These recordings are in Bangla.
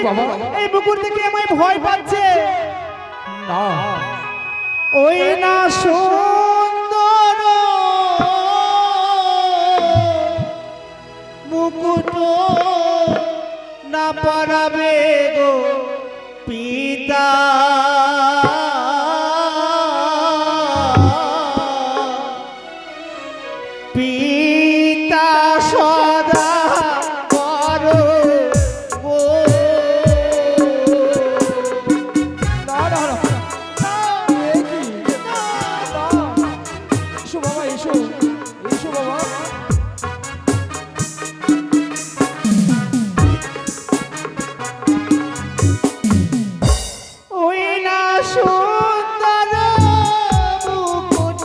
বাবা এই বুকুর থেকে আমায় ভয় পাচ্ছে না ওই না সুন্দর মুকুট না পারাবে গো পিতা পিতা সদা করো গো না না না কি না এসো বাবা এসো এসো বাবা ওই না সুন্দর মুকুট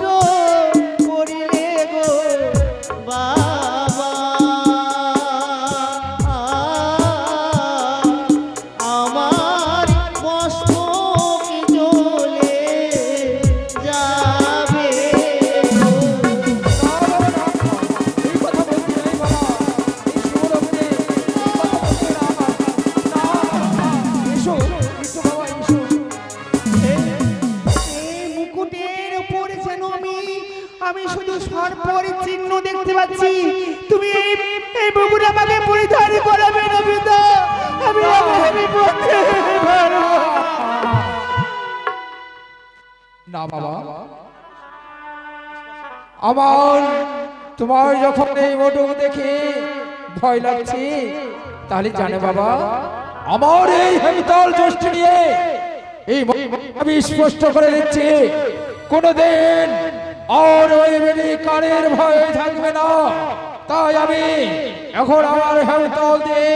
পরিলে গো বাবা আমার মস্তক জ্বলে যাবে গো। এই কথা বলতে নাই বাবা এই শুভলগ্নে এই কথা বলতে না আমার না এসো এসো বাবা এসো এই মুকুটের উপরে যেন আমি শুধু সর্পের চিহ্ন দেখতে পাচ্ছি তুমি এই মুকুট আমাকে পরিধান করাবে না পিতা আমি বলতে পারবো না বাবা আমার তোমার যখন এই মোটক দেখে ভয় লাগছে তাহলে জানে বাবা আমার এই হেমতাল জ্যেষ্ঠ নিয়ে এই আমি স্পষ্ট করে দিচ্ছি কোনদিন আর ওই বেরি কানের ভয় থাকবে না তাই আমি এখন আমার হেমতাল দিয়ে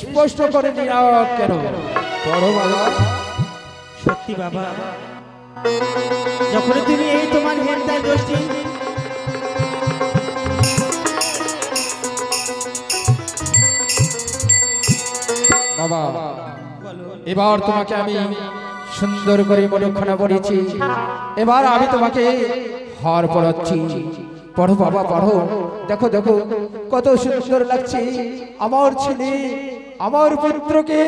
স্পষ্ট করে দিলাম কেন বড় বাবা সত্যি বাবা যখন তুমি এই তোমার হেমতাল গোষ্ঠী বাবা এবার তোমাকে আমি সুন্দর করে মনক্ষণা পড়েছি এবার আমি তোমাকে হার পড়াচ্ছি পড়ো বাবা পড়ো দেখো দেখো কত সুন্দর লাগছে আমার ছেলে আমার পুত্রকে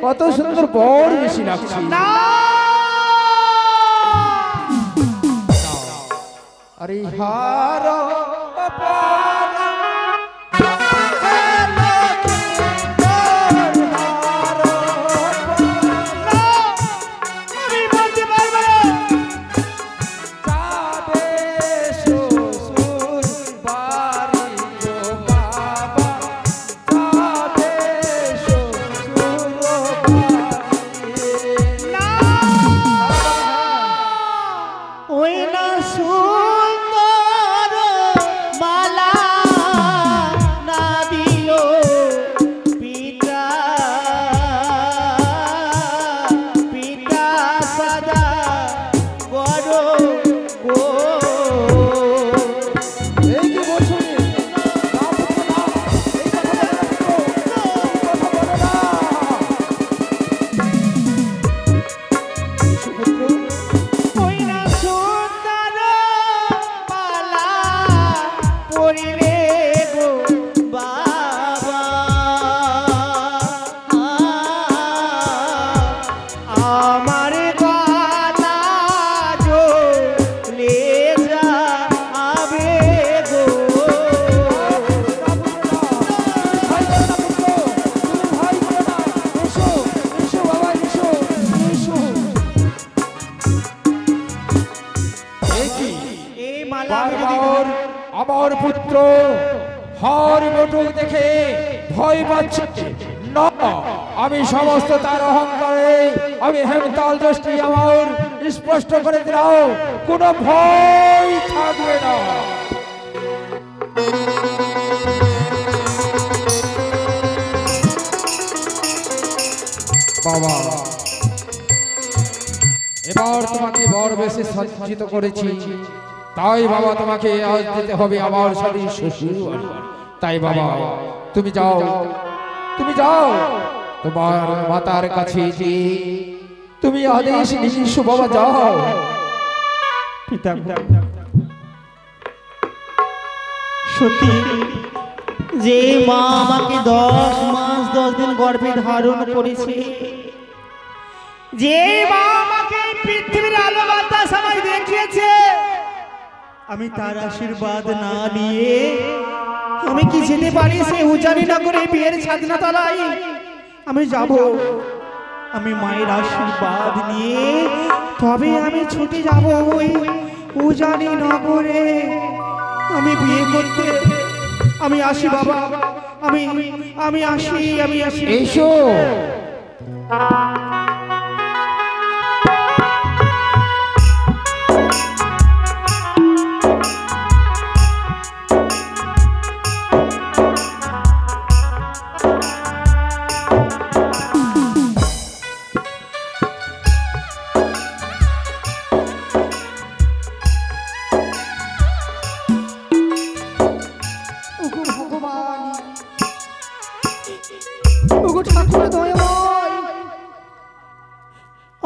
কত সুন্দর বড় বেশি লাগছে আরে হার ওই না সুন্দর মালা না দিও পিতা পিতা সদা বড় গো এই কি বলছো রে? না বলো না, এই কথা বলো না, সুপুত্র ওই না সুন্দর মালা পরিলে গো বাবা আমার গলা জ্বলে যাবে গো ভাই বলো না পুত্র, তুমি ভাই বলো না, এসো এসো বাবা এসো এসো এই কি এই মালা আমি যদি বারবার আমার পুত্র হার মোটক দেখে ভয় পাচ্ছে না আমি সমস্ত তার অহংকারে আমি হেমতাল দৃষ্টি আমার স্পষ্ট করে দিলাম কোনো ভয় থাকবে না বাবা এবার তোমাকে বড় বেশি সজ্জিত করেছি তাই বাবা তোমাকে আজ যেতে হবে আমার সাথে শ্বশুর বাড়ি। তাই বাবা তুমি যাও তোমার মাতার কাছে যে তুমি আদেশ নিশু বাবা যাও পিতা সত্যি যে মা আমাকে 10 মাস 10 দিন গর্ভে ধারণ করেছি। যে মা আমাকে পৃথিবীর আলো বাতাস আমায় দেখিয়েছে, আমি তার আশীর্বাদ না নিয়ে আমি কি যেতে পারি সে উজানি নগরে বিয়ের ছাদনা তলায়? আমি যাব, আমি মায়ের আশীর্বাদ নিয়ে তবে আমি ছুটে যাব ওই উজানি নগরে আমি বিয়ে করতে। আমি আসি বাবা, আমি আসি। এসো।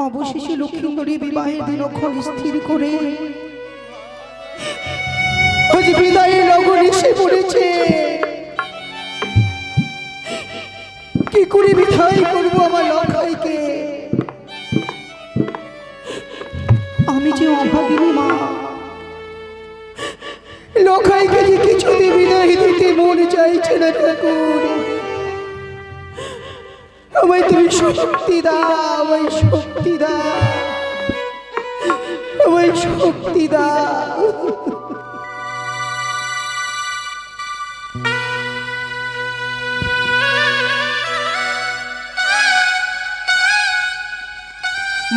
অবশেষে লক্ষ্মীন্দরী বিবাহের দিনক্ষণ স্থির করে আজ বিদায়ের লগন এসে পড়েছে। কি করে বিদায় করবো আমার লক্ষাইকে? আমি যে অভাগিনী মা, লক্ষাইকে যে কিছুতে বিদায় দিতে মন চাইছে না ঠাকুর। আমায় তুমি শক্তি দাও, আমায় শক্তি দাও, আমায় শক্তি দাও।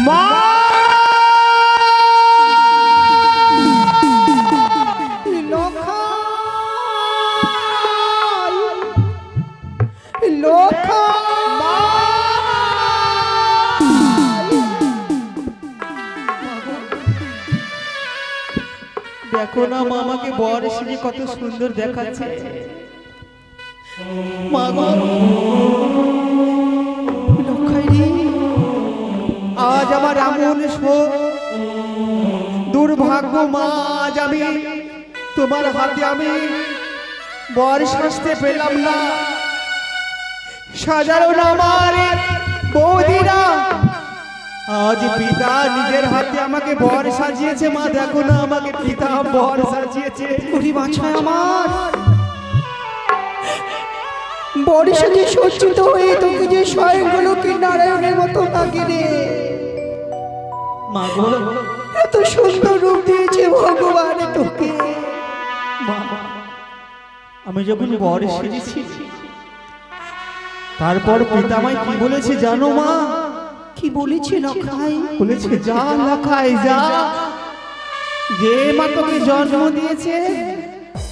মা দেখো না মামাকে বর এসে কত সুন্দর দেখাচ্ছে। আজ আমার এমন দুর্ভাগ্য মা, আজ আমি তোমার হাতে আমি বর সাজতে পেলাম না। সাধারণ আমার বৌদিরা আজ পিতা নিজের হাতে আমাকে বর সাজিয়েছে। মা দেখো না আমাকে পিতা বর সাজিয়েছে। ওরে বাছা আমার, বরের সাথে সজ্জিত হয়ে তোকে যে স্বয়ংগুলো কি নারায়ণের মতো লাগে রে। মা গো, এত সুন্দর রূপ দিয়েছে ভগবান তোকে। আমি যখন বর সেজেছি তারপর পিতা আমায় কি বলেছে জানো মা? কি বলেছে লখাই? বলেছে যা লখাই যা, যে মা তোকে জন্ম দিয়েছে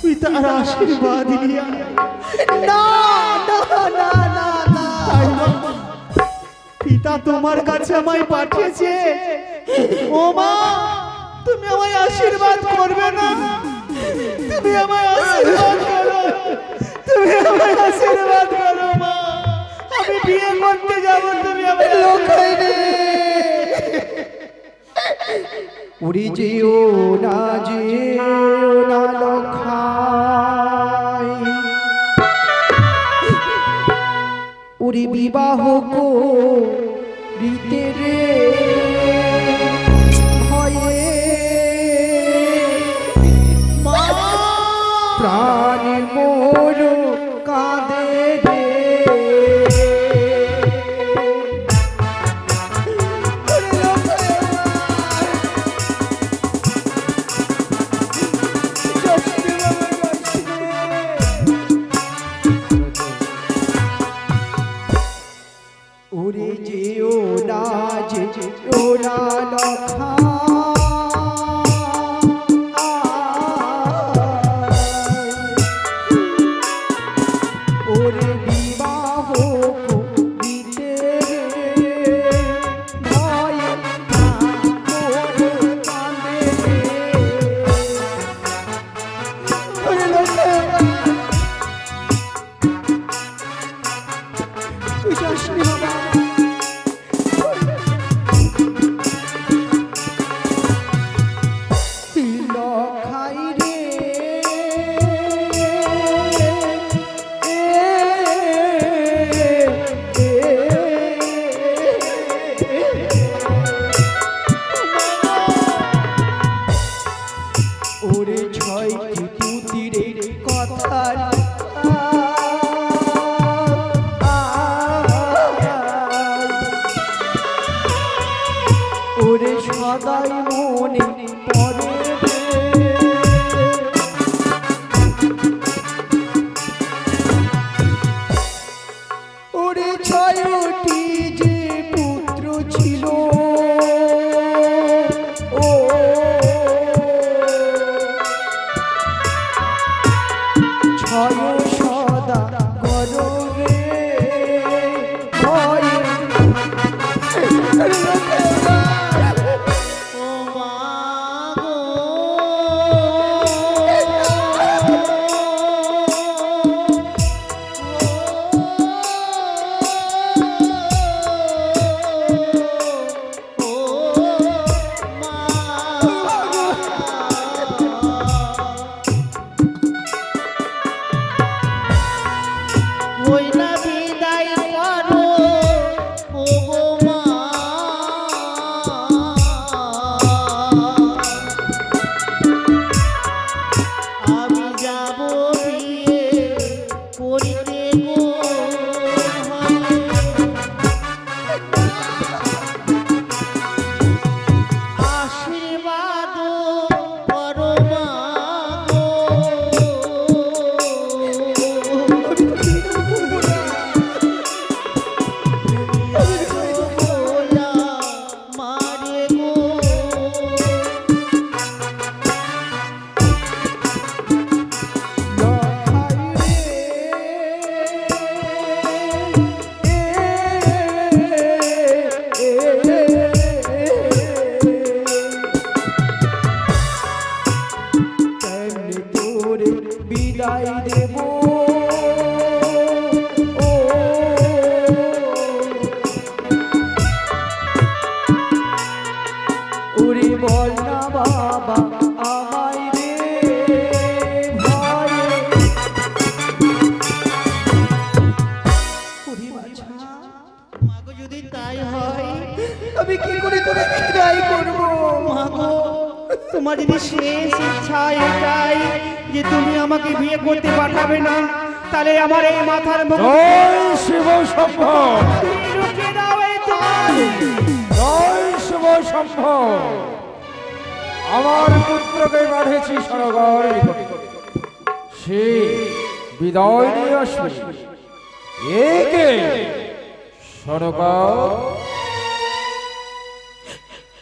পিতার আশীর্বাদ নিয়ে। না না না না না, পিতা তোমার কাছে আমায় পাঠিয়েছে। ও মা, তুমি আমায় আশীর্বাদ করবে না? তুমি আমায় আশীর্বাদ করো, তুমি আমায় আশীর্বাদ করো মা। আমি বিয়ে করতে যাব, তুমি আমায় লখাই রে। উড়ি যেও না, যেও না লখাই, উড়ি বিবাহ করিতে রে ভয়ে প্রাণ মোর কাঁদে রে। উড়ে যেও না, যেও না লখাই, ওরে বিবাহ করিতে রে ভয়ে মোর কাঁদে রে। ওরে লখাই, তুই যাসনি বাবা। সদাই মনে পড়ে ওরে ছয়টি যে পুত্র ছিল ও ছয় সদা গরবে ভয়ে ও মা গো ওই না বিদায় করো ও গো মা আমি যাব বিয়ে করিতে গো আশীর্বাদ করো মা গো মারে গো বিদায় দেব ও ওরে বল না বাবা আমায় রে ভয়ে ওরে বাছা মাগো যদি তাই হয় আমি কি করে তোরে বিদায় করব মাগো তোমার যদি শেষ ইচ্ছা এটাই যে তুমি আমাকে বিয়ে করতে পাঠাবে না তাহলে আমার এই মাথার মুকুট জয় শিব শম্ভ তুমি রুখে দাও এই তোমার জয় শিব শম্ভ আমার পুত্রকে পাঠিয়েছি সরগর নিকটে সে বিদায় নিয়ে আসবে একে সরগর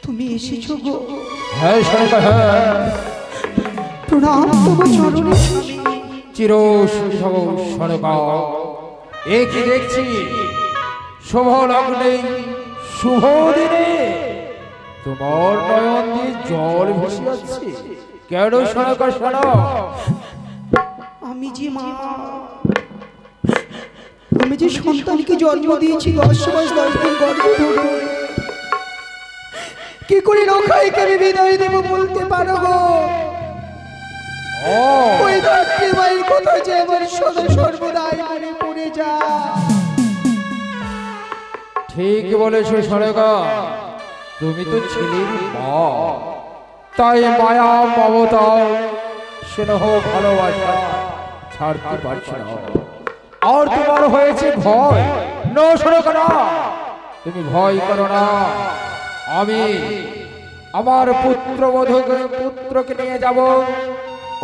তুমি এসেছো গো হ্যাঁ সরগর হ্যাঁ প্রণাম তবু চরণে স্বামী চির শুভ সরগর একে দেখছি শুভ লগ্নে শুভ দিনে তোমার নয়ন দিয়ে জল ভেসে যাচ্ছে কেন সরগর শোনো আমি যে মা আমি যে সন্তানকে জন্ম দিয়েছি 10 মাস 10 দিন গর্ভে ধরে কি করে রক্ষাইকে আমি বিদায় দেব বলতে পারো গো ওই ধাত্রী মায়ের কথা যে আমার সদা সর্বদাই মনে পড়ে যায় ঠিক বলেছো সরগর তুমি তো ছেলের মা তাই মায়া মমতা স্নেহ ভালোবাসা ছাড়তে পারছি না আর তোমার হয়েছে ভয় না সরগর তুমি ভয় করো না আমি আমার পুত্রকে নিয়ে যাব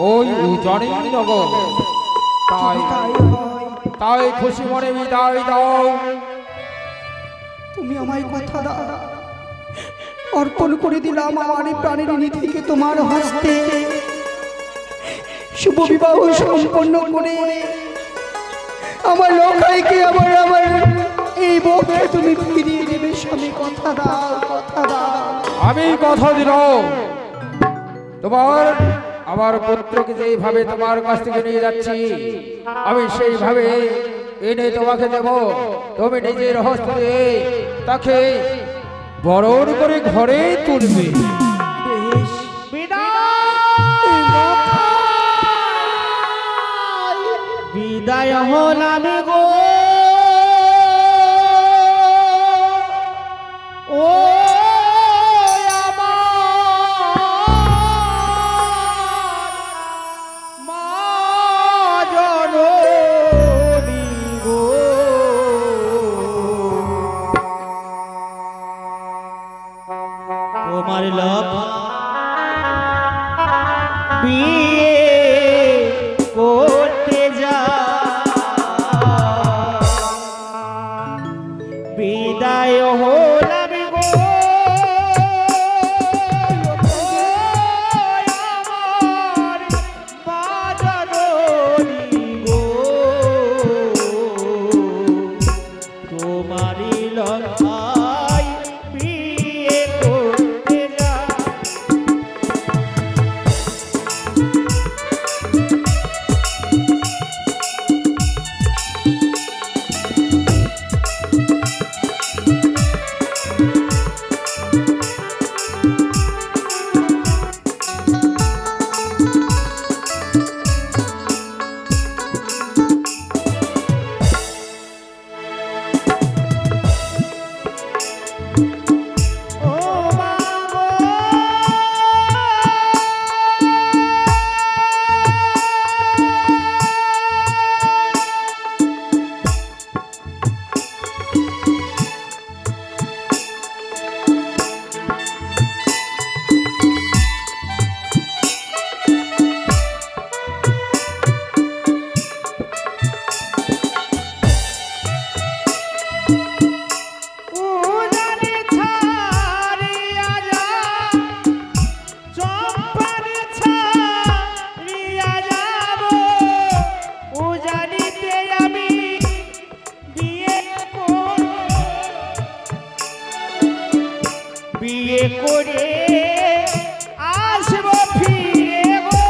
ওই উজানি নগর তাই তাই হয় তাই খুশি মনে বিদায় দাও তুমি আমায় কথা দাও অর্পণ করে দিলাম আমার এই প্রাণের নিধিকে তোমার হস্তে শুভ বিবাহ সম্পন্ন করে আমার লোকাইকে আমার আমার এই বউকে তুমি ফিরিয়ে দেবে স্বামী কথা দাও কথা দাও আমি কথা দিলাম তোমার আমার পুত্রকে যেইভাবে তোমার কাছ থেকে নিয়ে যাচ্ছি আমি সেইভাবে এনে তোমাকে দেব তুমি নিজের হস্তে তাকে বরণ করে ঘরে তুলবে বেশ বিদায় হলাম গো ও আমার মা জননী গো তোমার বিয়ে করতে যা বিদায় হলাম গো আমার বাজারি গো তোমারই লড়াই বিয়ে করতে যা বিয়ে করে আসবো ফিরে গো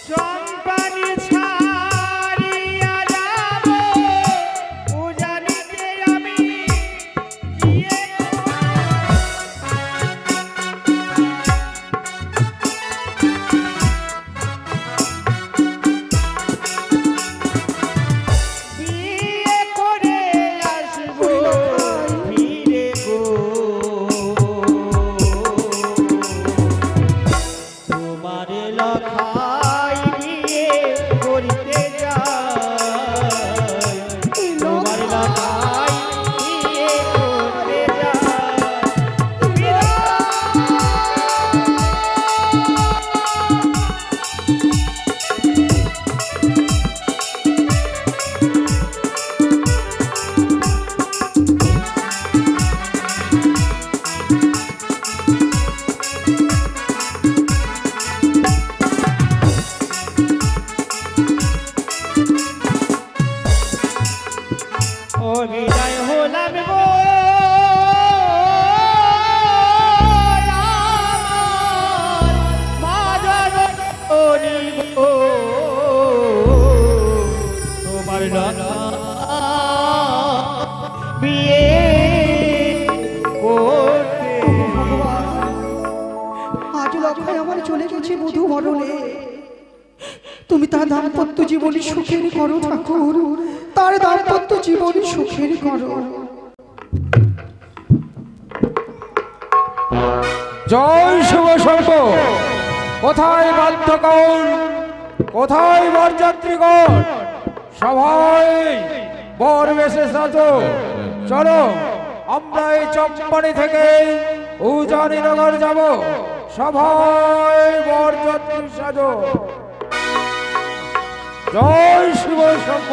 চম্পানি ছাড়িয়া যাবো উজানিতে আমি বিয়ে বিয়ে করে আসবো ফিরে গো তোমার লখাই বিয়ে করতে যাই তোমার লখাই বিয়ে করতে যাই ও বিদায় হলাম গো আমার বাজারি গো তোমার বিয়ে করতে আজ লক্ষায় আমার চলে গেছে বধূ মরণে তুমি তার দাম্পত্য জীবনী সুখের করো ঠাকুর তার দাম্পত্য জীবনী সুখের করো জয় শুভ সর্ব কোথায় বাধ্যকর কোথায় বরযাত্রীগণ সবাই বর বেশে সাজো চলো আমরা এই চম্পানি থেকে উজানিনগর যাব সবাই বরযাত্রী সাজো জয় শুভ সর্ব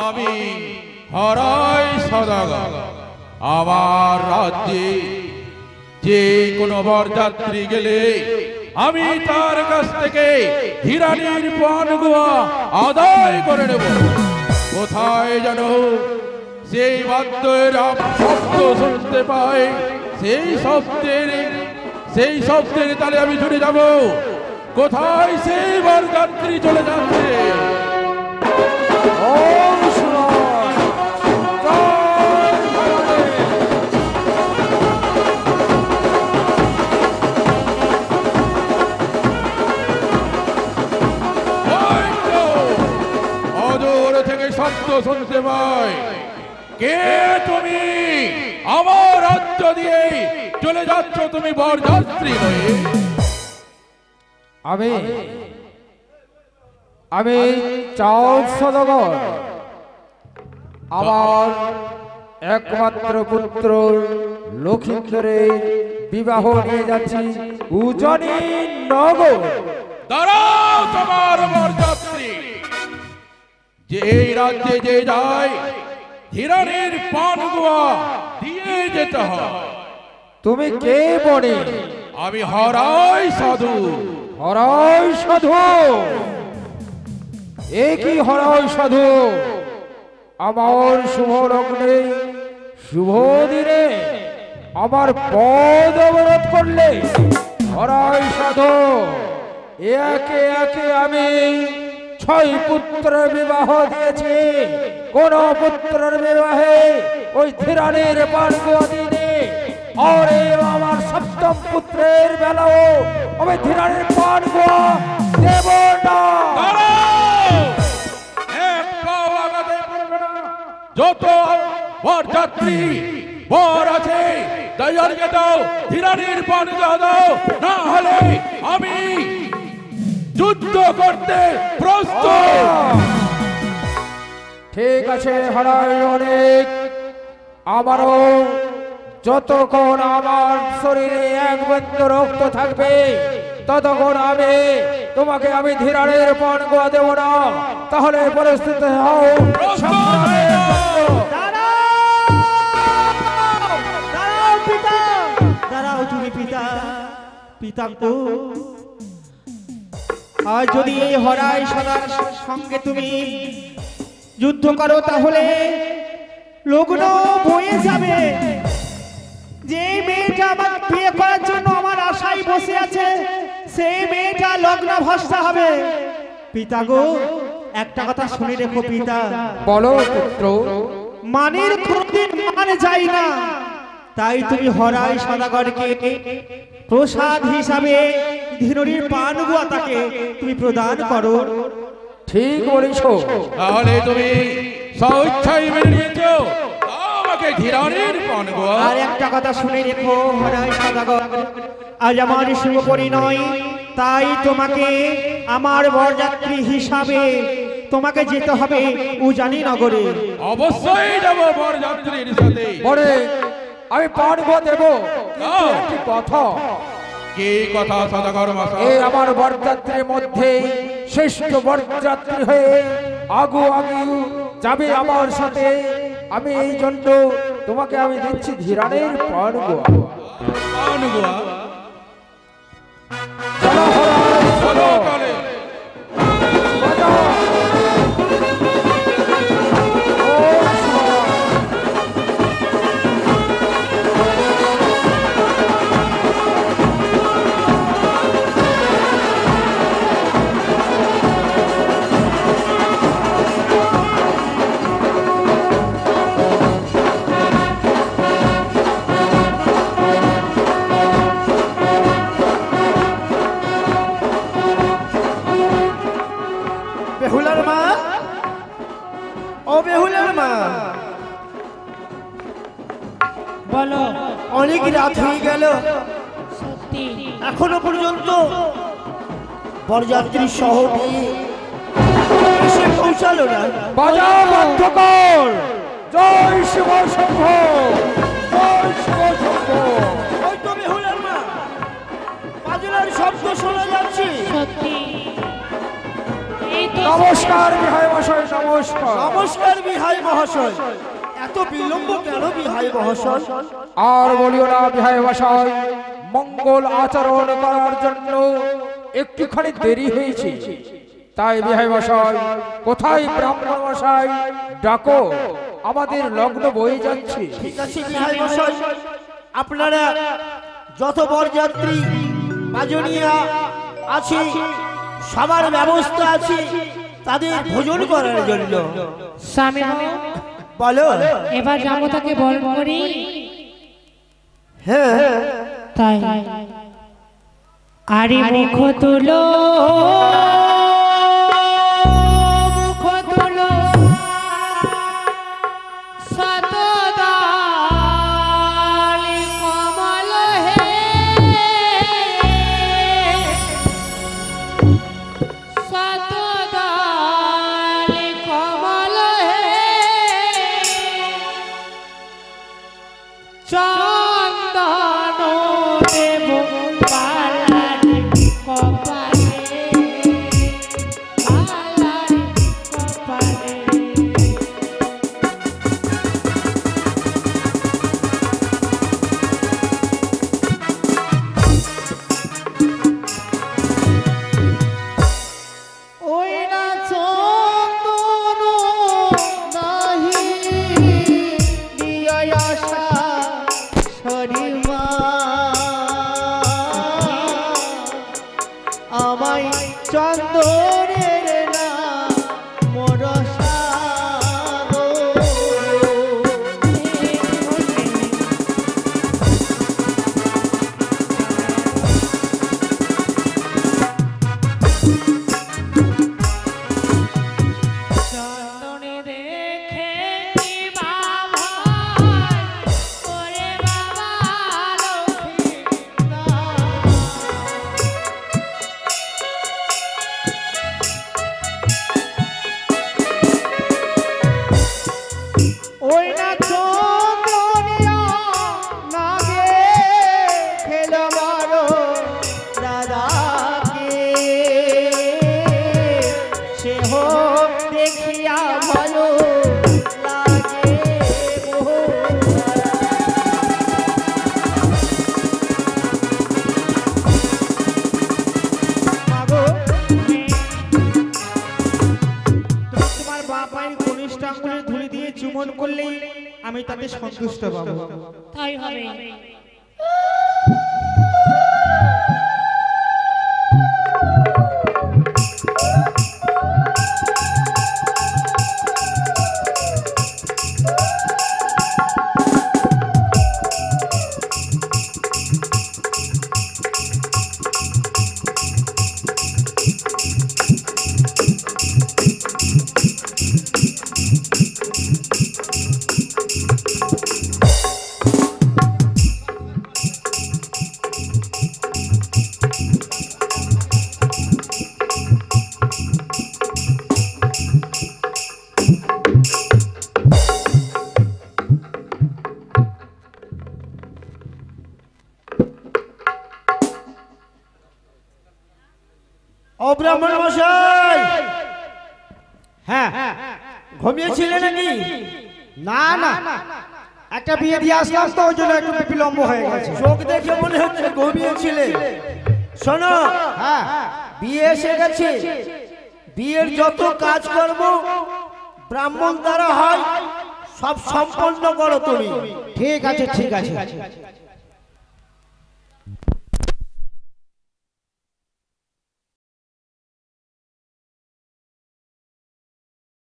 আমি হরাই সদাগর আমার রাজ্যে যে কোনো বরযাত্রী গেলে আমি তার কাছ থেকে হিরানির পানগুয়া আদায় করে নেব। কোথায় যেন সেই বাদ্যের শব্দ শুনতে পাই, সেই শব্দের তালে আমি ছুটে যাব। কোথায় সেই বরযাত্রী চলে যাচ্ছে? ওম শিবায় জয় ভবানী। ওই তো অদূর থেকে শব্দ শুনতে পাই। কে তুমি? আমার রাজ্য দিয়ে চলে যাচ্ছ তুমি বরযাত্রী হয়ে? আমি চাঁদ সদাগর আমার একমাত্র পুত্র লক্ষিন্দরের বিবাহ নিয়ে যাচ্ছি উজনি নগর। দাঁড়াও তোমার বরযাত্রী। যে এই রাজ্যে যে যায় হিরণের পানগুয়া দিয়ে যেতে হয়। তুমি কে বনে? আমি হরাই সাধু। হরাই সাধু? এ কি হরাই সাধু? আমার শুভ লগ্নে শুভ দিনে আমার পদ অবরোধ করলে? হরাই সাধু, একে একে আমি 6 পুত্রের বিবাহ দিয়েছি। কোন পুত্রের বিবাহে ওই ধীরানের পানগুয়া দিনে, আর আমার 7ম পুত্রের বেলাও আমি ধীরানের পানগুয়া দেব না। এক পাও আগাতে পারবে না। যত বরযাত্রী বর আছে দয়ালকে দাও, ধীরানির পানগুয়া দাও, না হলে আমি যুদ্ধ করতে প্রস্তুত। ঠিক আছে হরাই অনেক। আমারও যতক্ষণ আমার শরীরে 1 বিন্দু রক্ত থাকবে ততক্ষণ তোমাকে আমি ধীরানের পানগুয়া দেব না। তাহলে পরিস্থিতি হও দাঁড়াও পিতা, দাঁড়াও তুমি পিতা। পিতা তো আর যদি এই হরাই সদার সঙ্গে তুমি যুদ্ধ করো তাহলে লগ্ন বয়ে যাবে। যে মেয়েটা আমার বিয়ে করার জন্য আমার আশায় বসে আছে সেই মেয়েটা লগ্ন ভস্তা হবে। পিতা গো, একটা কথা শুনে রেখো পিতা। বলো পুত্র। মানের কোনদিন মান যায় না, তাই তুমি হরাই সদাগরকে প্রসাদ হিসাবে ধীরনির পানগুয়া তাকে তুমি প্রদান করো। ঠিক বলেছো। তাহলে তুমি স্বেচ্ছায় মেনে নিয়েছো আমাকে ধীরানির পানগুয়া। আর একটা কথা শুনে রেখো হরাই সদাগর, আজ আমার শুভ পরিণয়, তাই তোমাকে আমার বরযাত্রী হিসাবে তোমাকে যেতে হবে উজানি নগরে। অবশ্যই যাব বরযাত্রীর সাথে। পরে আমি পানগুয়া দেব, কিন্তু একটি কথা। কি কথা সদাগর মশাই? এই আমার বরযাত্রীর মধ্যে শ্রেষ্ঠ বরযাত্রী হয়ে আগু যাবে আমার সাথে। আমি এই জন্য তোমাকে আমি দিচ্ছি ধীরানের পানগুয়া। পানগুয়া? চলো হরাই, চলো তাহলে। বাজাও। ওম শিবায়। বেহুলার মা, ও বেহুলার মা, বলো। অনেক রাত হয়ে গেল, সত্যি এখনো পর্যন্ত বরযাত্রী সহ নিয়ে এসে পৌঁছালো না। বাজাও বন্ধ কর। জয় শিব শম্ভ, জয় শিব শম্ভ। ওই তো বেহুলার মা, বাজনার শব্দ শোনা যাচ্ছে। সত্যি এই তো নমস্কার বিহাই মহাশয়, নমস্কার। নমস্কার বিহাই মহাশয়, এত বিলম্ব কেন বিহাই মহাশয়? আর বলিও না বিহাই মহাশয়, মঙ্গল আচরণ করার জন্য একটুখানি দেরি হয়েছে। তাই বিহাই মহাশয়, কোথায় ব্রাহ্মণ মশাই ডাকো, আমাদের লগ্ন বয়ে যাচ্ছে। ঠিক আছে বিহাই মহাশয়, আপনারা যত বরযাত্রী বাজনিয়া আছে সবার ব্যবস্থা আছে তাদের ভোজন করার জন্য। স্বামী বলো। এবার যাবো তাকে বল করি। হ্যাঁ তাই আরে মুখ তুলো, মুখ তুলো, শতদালি কমল হে, শতদালি কমল হে, চন্দন দেব পালার কপালে, পালার কপালে। ওই না চন্দন নাহি দিয়া আশা শরীমা, আমায় চন্দনের না মরসা গো। চন্দনে দেখে কি বাবা ওরে বাবা লক্ষ্মী ওই না চন্দনিয়া নাগে খেলো মারো দাদাকে, সে হোক দেখিয়া ভালো লাগে গো। মাগো, তুমি তোমার বাপায়ের কনিষ্ঠ আঙ্গুলের ধুলি দিয়ে চুমন করলেই আমি তাতে সন্তুষ্ট পাবো। তাই হবে। ও ব্রাহ্মণ মশাই, হ্যাঁ ঘুমিয়েছিলেন নাকি? না না, একটা বিয়ে দিয়ে আসলাম তো ওই জন্য একটু বিলম্ব হয়ে গেছে। চোখ দেখে মনে হচ্ছে ঘুমিয়েছিলে। শোনো, হ্যাঁ, বিয়ে এসে গেছে, বিয়ের যত কাজকর্ম ব্রাহ্মণ দ্বারা হয় সব সম্পন্ন করো তুমি। ঠিক আছে ঠিক আছে।